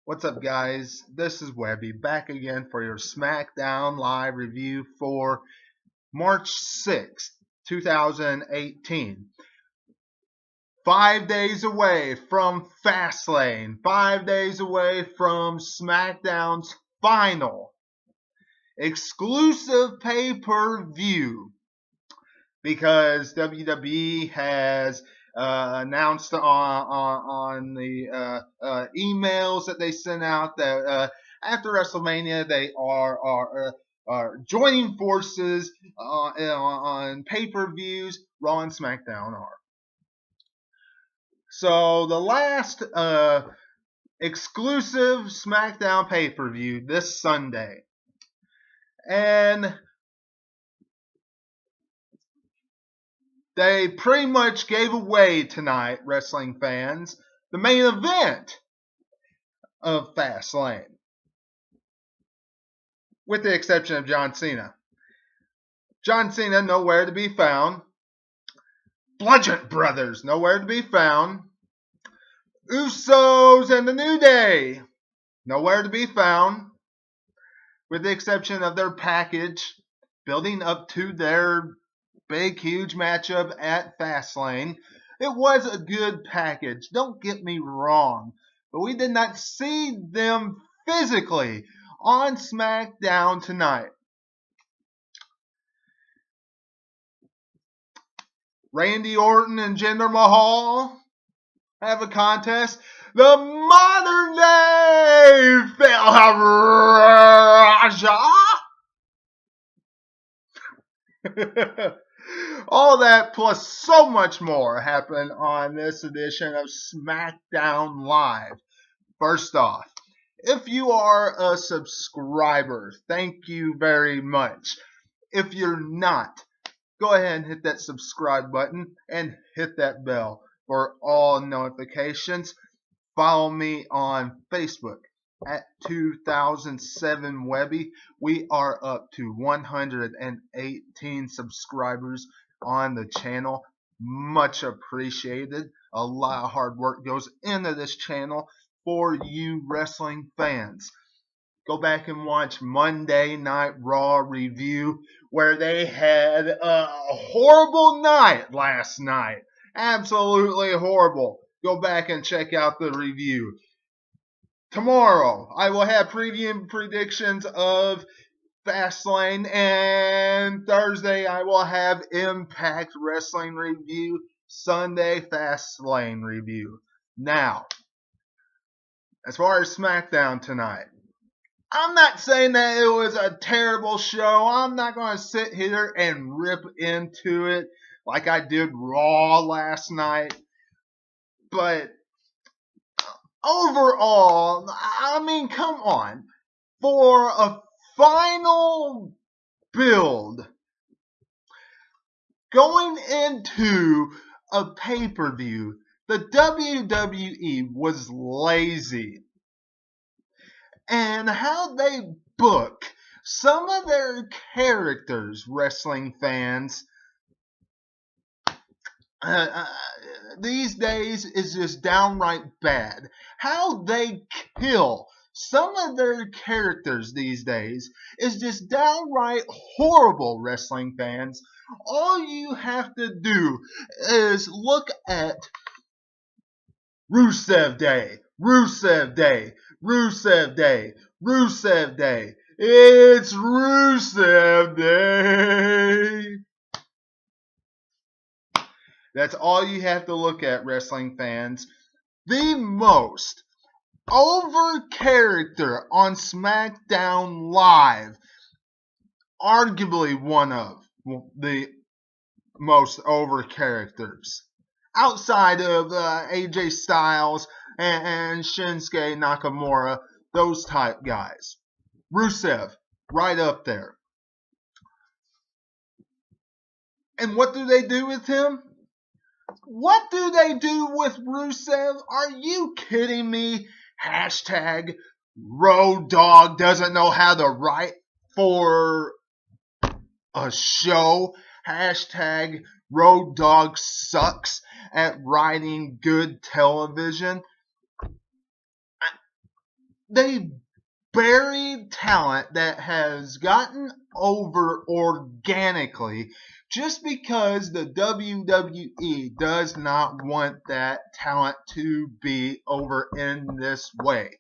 What's up, guys? This is Webby back again for your SmackDown live review for March 6th, 2018. 5 days away from Fastlane, 5 days away from SmackDown's final exclusive pay-per-view, because WWE has announced on the emails that they sent out that after WrestleMania they are joining forces on pay-per-views. Raw and SmackDown are. So the last exclusive SmackDown pay-per-view this Sunday, and they pretty much gave away tonight, wrestling fans, the main event of Fastlane, with the exception of John Cena. John Cena nowhere to be found. Bludgeon Brothers nowhere to be found. Usos and the New Day nowhere to be found, with the exception of their package building up to their big, huge matchup at Fastlane. It was a good package, don't get me wrong, but we did not see them physically on SmackDown tonight. Randy Orton and Jinder Mahal have a contest. The modern day Phil Raja. All that plus so much more happened on this edition of SmackDown Live. First off, if you are a subscriber, thank you very much. If you're not, go ahead and hit that subscribe button and hit that bell for all notifications. Follow me on Facebook at 2007 Webby. We are up to 118 subscribers on the channel. Much appreciated. A lot of hard work goes into this channel for you wrestling fans. Go back and watch Monday Night Raw review, where they had a horrible night last night. Absolutely horrible. Go back and check out the review. Tomorrow, I will have preview and predictions of Fastlane, and Thursday, I will have Impact Wrestling review, Sunday, Fastlane review. Now, as far as SmackDown tonight, I'm not saying that it was a terrible show. I'm not going to sit here and rip into it like I did Raw last night. But overall, I mean, come on. For a final build, going into a pay-per-view, the WWE was lazy. And how they book some of their characters, wrestling fans, these days is just downright bad. How they kill some of their characters these days is just downright horrible, wrestling fans. All you have to do is look at Rusev Day, Rusev Day, Rusev Day, Rusev Day. It's Rusev Day. That's all you have to look at, wrestling fans. The most over character on SmackDown Live, arguably one of the most over characters, outside of AJ Styles and Shinsuke Nakamura, those type guys. Rusev, right up there. And what do they do with him? What do they do with Rusev? Are you kidding me? Hashtag Road Dogg doesn't know how to write for a show. Hashtag Road Dogg sucks at writing good television. They buried talent that has gotten over organically just because the WWE does not want that talent to be over in this way.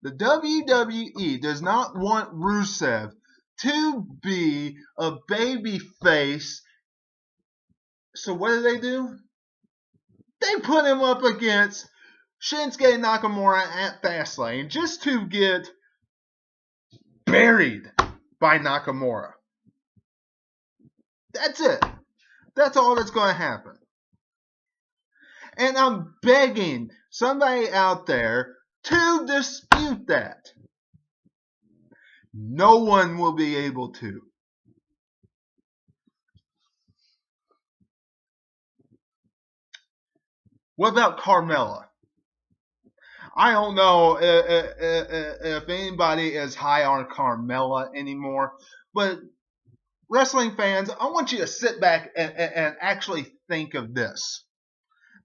The WWE does not want Rusev to be a baby face. So what do? They put him up against Shinsuke Nakamura at Fastlane just to get buried by Nakamura. That's it. That's all that's going to happen. And I'm begging somebody out there to dispute that. No one will be able to. What about Carmella? I don't know if anybody is high on Carmella anymore, but wrestling fans, I want you to sit back and actually think of this.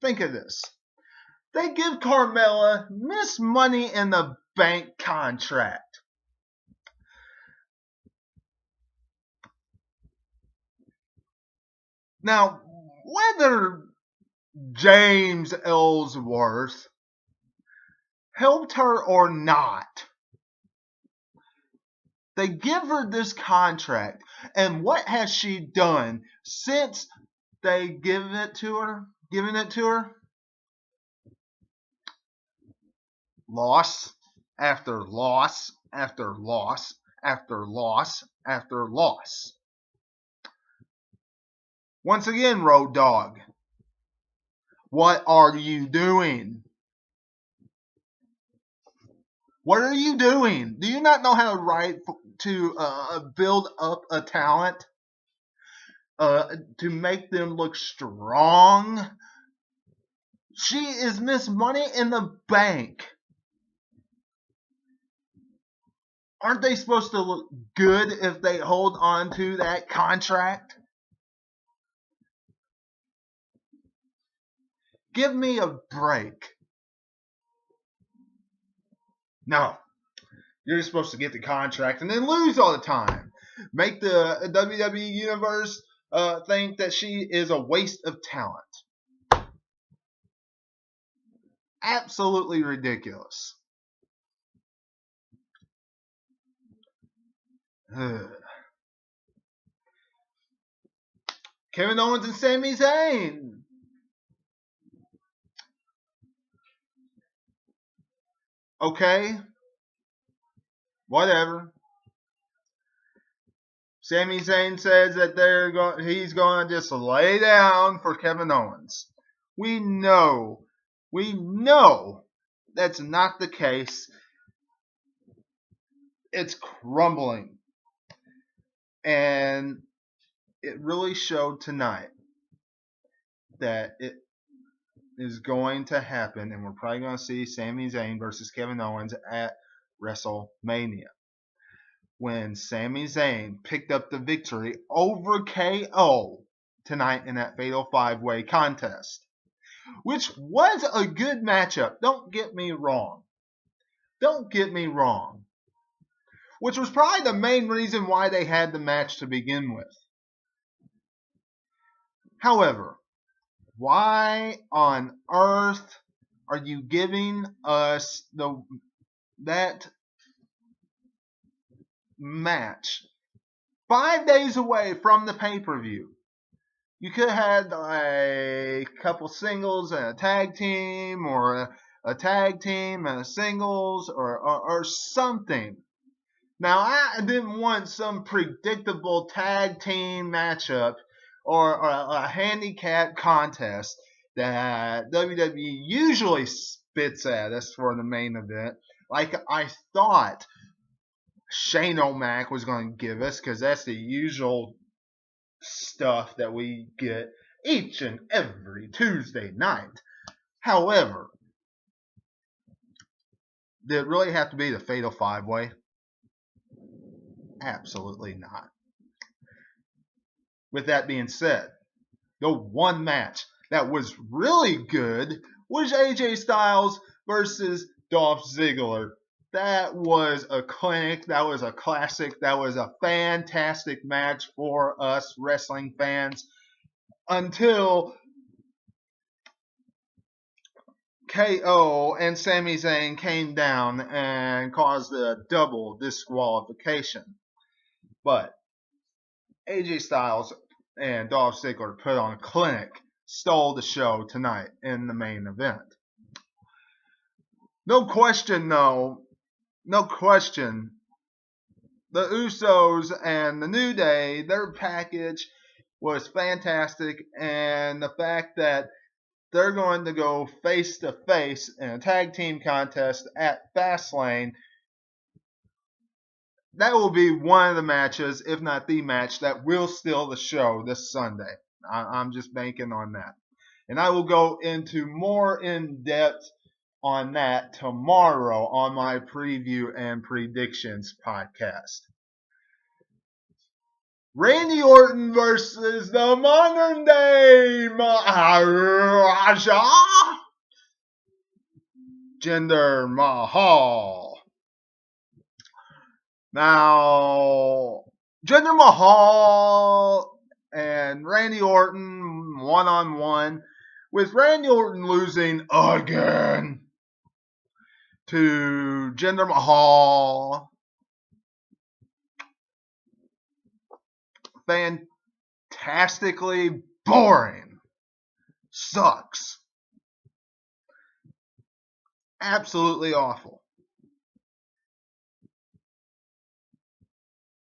Think of this. They give Carmella Miss Money in the Bank contract. Now, whether James Ellsworth helped her or not, they give her this contract. And what has she done since they given it to her? Loss after loss after loss after loss after loss. Once again, Road Dogg, what are you doing? What are you doing? Do you not know how to build up a talent? To make them look strong? She is Miss Money in the Bank. Aren't they supposed to look good if they hold on to that contract? Give me a break. No. You're supposed to get the contract and then lose all the time. Make the WWE Universe think that she is a waste of talent. Absolutely ridiculous. Kevin Owens and Sami Zayn. Okay. Whatever. Sami Zayn says that he's going to just lay down for Kevin Owens. We know that's not the case. It's crumbling. And it really showed tonight that it is going to happen, and we're probably going to see Sami Zayn versus Kevin Owens at WrestleMania. When Sami Zayn picked up the victory over KO tonight in that Fatal 5-Way contest, which was a good matchup. Don't get me wrong. Which was probably the main reason why they had the match to begin with. However, why on earth are you giving us that match 5 days away from the pay-per-view? You could have had a couple singles and a tag team, or a tag team and a singles, or something. Now, I didn't want some predictable tag team matchup or a handicap contest that WWE usually spits at us for the main event, like I thought Shane O'Mac was going to give us, because that's the usual stuff that we get each and every Tuesday night. However, did it really have to be the Fatal 5-Way? Absolutely not. With that being said, the one match that was really good was AJ Styles versus Dolph Ziggler That was a clinic. That was a classic. That was a fantastic match for us wrestling fans until KO and Sami Zayn came down and caused a double disqualification. But AJ Styles and Dolph Ziggler put on a clinic, stole the show tonight in the main event. No question, though. No question. The Usos and the New Day, their package was fantastic, and the fact that they're going to go face to face in a tag team contest at Fastlane, that will be one of the matches, if not the match, that will steal the show this Sunday. I'm just banking on that. And I will go into more in depth on that tomorrow on my preview and predictions podcast. Randy Orton versus the modern day Maharaja Jinder Mahal. Now, Jinder Mahal and Randy Orton one-on-one, with Randy Orton losing again to Jinder Mahal. Fantastically boring. Sucks. Absolutely awful.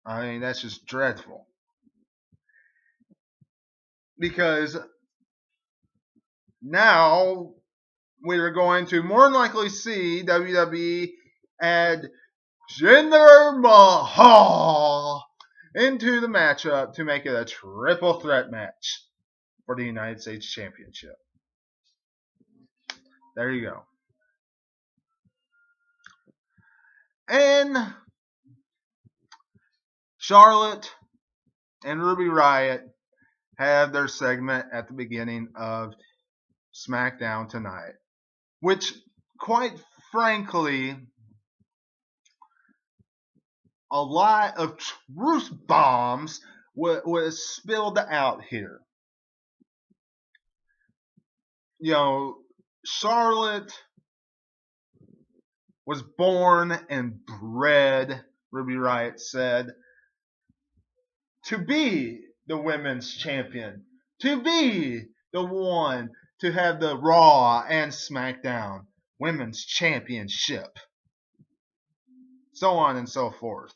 I mean, that's just dreadful. Because now we are going to more than likely see WWE add Jinder Mahal into the matchup to make it a triple threat match for the United States Championship. There you go. And Charlotte and Ruby Riott have their segment at the beginning of SmackDown tonight, which, quite frankly, a lot of truth bombs was spilled out here. You know, Charlotte was born and bred, Ruby Riott said, to be the women's champion, to be the one to have the Raw and SmackDown women's championship, so on and so forth.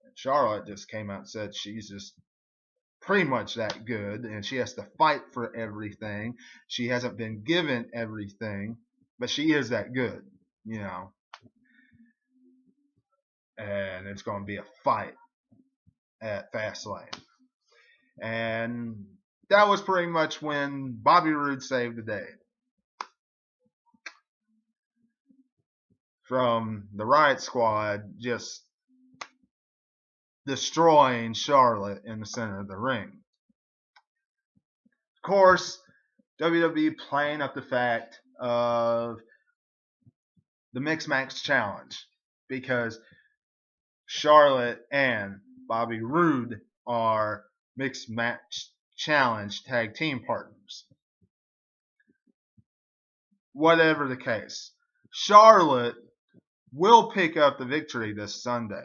And Charlotte just came out and said she's just pretty much that good, and she has to fight for everything. She hasn't been given everything, but she is that good, you know. And it's going to be a fight at Fastlane. And that was pretty much when Bobby Roode saved the day from the Riot Squad just destroying Charlotte in the center of the ring. Of course, WWE playing up the fact of the Mixed Match Challenge, because Charlotte and Bobby Roode are Mixed Match Challenge tag team partners. Whatever the case, Charlotte will pick up the victory this Sunday.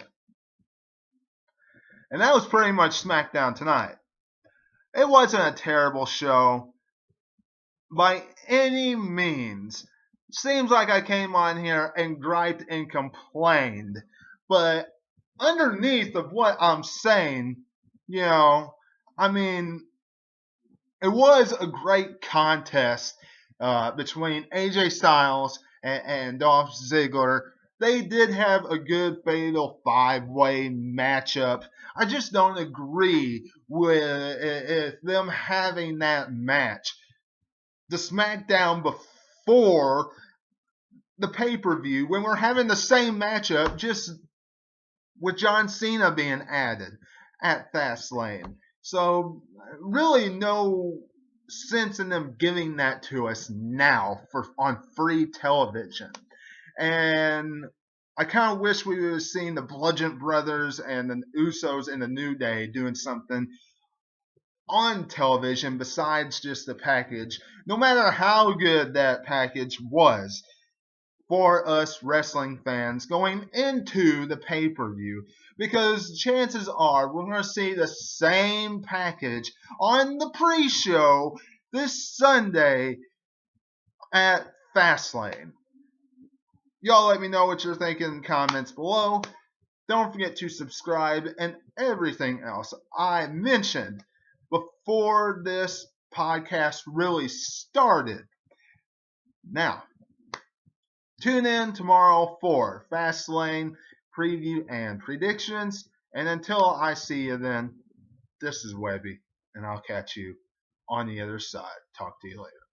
And that was pretty much SmackDown tonight. It wasn't a terrible show by any means. Seems like I came on here and griped and complained, but underneath of what I'm saying, you know, I mean, it was a great contest between AJ Styles and Dolph Ziggler. They did have a good fatal 5-way matchup. I just don't agree with them having that match. The SmackDown before the pay-per-view, when we're having the same matchup, just with John Cena being added at Fastlane. So really no sense in them giving that to us now on free television. And I kind of wish we would have seen the Bludgeon Brothers and the Usos in the New Day doing something on television besides just the package, no matter how good that package was for us wrestling fans going into the pay-per-view, because chances are we're going to see the same package on the pre-show this Sunday at Fastlane. Y'all let me know what you're thinking in the comments below. Don't forget to subscribe and everything else I mentioned before this podcast really started. Now, tune in tomorrow for Fastlane preview and predictions. And until I see you then, this is Webby, and I'll catch you on the other side. Talk to you later.